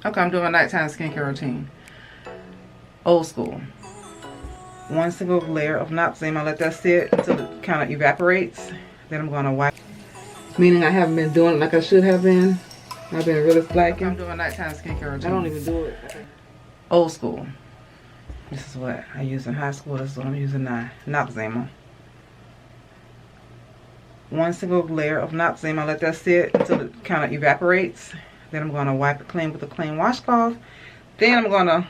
Okay, I'm doing a nighttime skincare routine. Old school. One single layer of Nozema. Let that sit until it kind of evaporates. Then I'm going to wipe. Meaning I haven't been doing it like I should have been. I've been really slacking. I'm doing a nighttime skincare routine. I don't even do it. Old school. This is what I used in high school. This is what I'm using now. Nozema. One single layer of Nozema. Let that sit until it kind of evaporates. Then I'm going to wipe it clean with a clean washcloth. Then I'm going to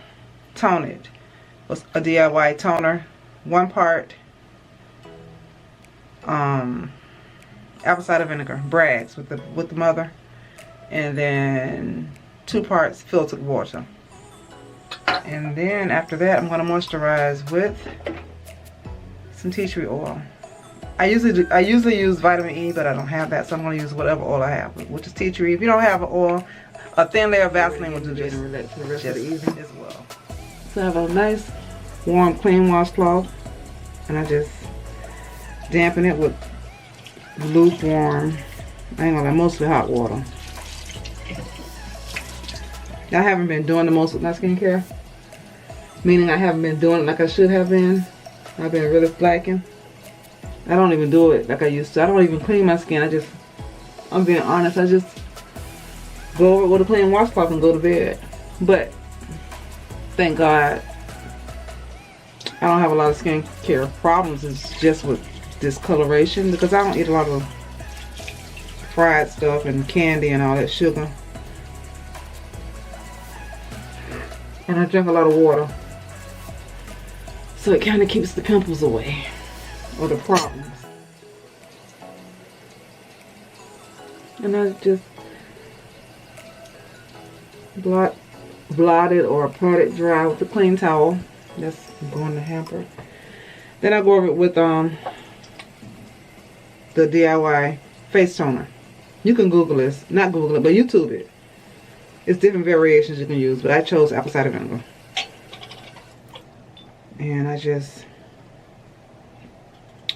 tone it with a DIY toner. 1 part apple cider vinegar, Bragg's with the mother, and then 2 parts filtered water. And then after that, I'm going to moisturize with some tea tree oil. I usually use vitamin E, but I don't have that, so I'm going to use whatever oil I have, which is tea tree. If you don't have an oil, a thin layer of Vaseline will do this for the rest of the evening as well. So I have a nice, warm, clean washcloth, and I just dampen it with lukewarm, I ain't gonna lie, mostly hot water. I haven't been doing the most with my skincare, meaning I haven't been doing it like I should have been. I've been really slacking. I don't even do it like I used to. I don't even clean my skin. I'm being honest, I just go over it with a clean washcloth and go to bed. But thank God I don't have a lot of skincare problems. It's just with discoloration, because I don't eat a lot of fried stuff and candy and all that sugar. And I drink a lot of water. So it kind of keeps the pimples away, or the problems. And I just blot it or pat it dry with a clean towel. That's going to hamper. Then I go over it with the DIY face toner. You can Google this, not Google it, but YouTube it. It's different variations you can use, but I chose apple cider vinegar. And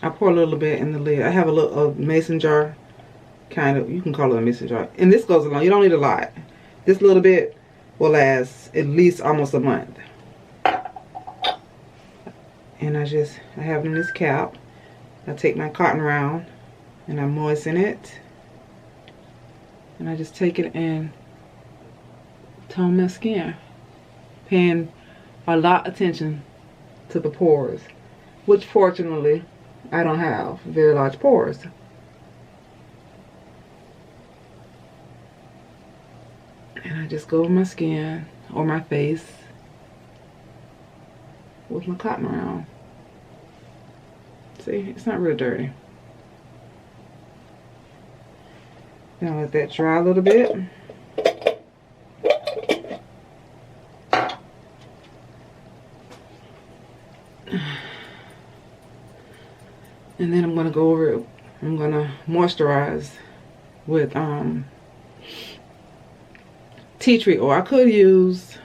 I pour a little bit in the lid. I have a little mason jar, kind of, you can call it a mason jar. And this goes along, you don't need a lot. This little bit will last at least almost a month. And I have it in this cap. I take my cotton round and I moisten it. And I just take it and tone my skin. Paying a lot of attention to the pores, which fortunately I don't have very large pores. And I just go over my skin or my face with my cotton round. See, it's not real dirty. Now let that dry a little bit. And then I'm going to go over it. I'm going to moisturize with tea tree oil. I could use,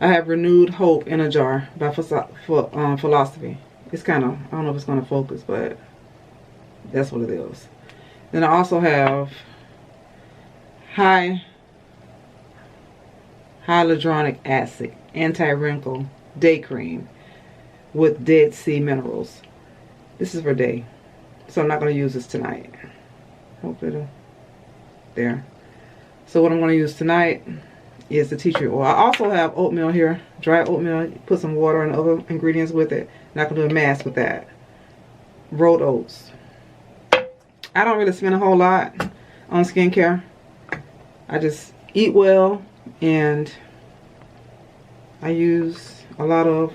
I have Renewed Hope in a jar by Philosophy. It's kind of, I don't know if it's going to focus, but that's what it is. Then I also have hyaluronic acid anti-wrinkle day cream with Dead Sea minerals. This is for day, so I'm not going to use this tonight. Hope it'll there. So what I'm going to use tonight is the tea tree oil. I also have oatmeal here, dry oatmeal. Put some water and other ingredients with it. And I can do a mask with that. Rolled oats. I don't really spend a whole lot on skincare. I just eat well, and I use a lot of,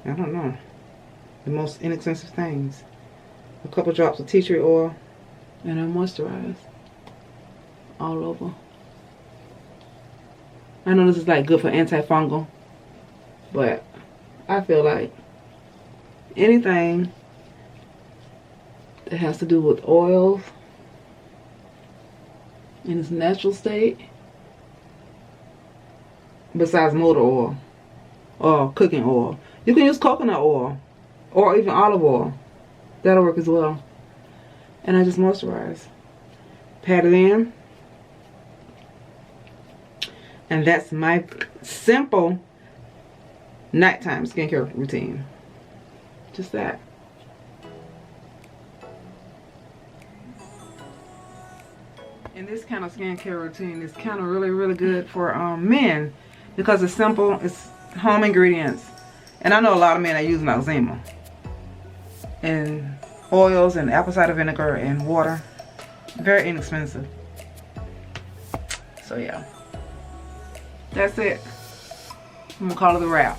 I don't know, the most inexpensive things. A couple drops of tea tree oil, and I moisturize all over. I know this is like good for antifungal, but I feel like anything that has to do with oils in its natural state, besides motor oil or cooking oil. You can use coconut oil or even olive oil. That'll work as well. And I just moisturize. Pat it in. And that's my simple nighttime skincare routine. Just that. And this kind of skincare routine is kind of really good for men because it's simple. It's home ingredients. And I know a lot of men that use Nozema and oils and apple cider vinegar and water. Very inexpensive. So yeah, that's it. I'm gonna call it a wrap.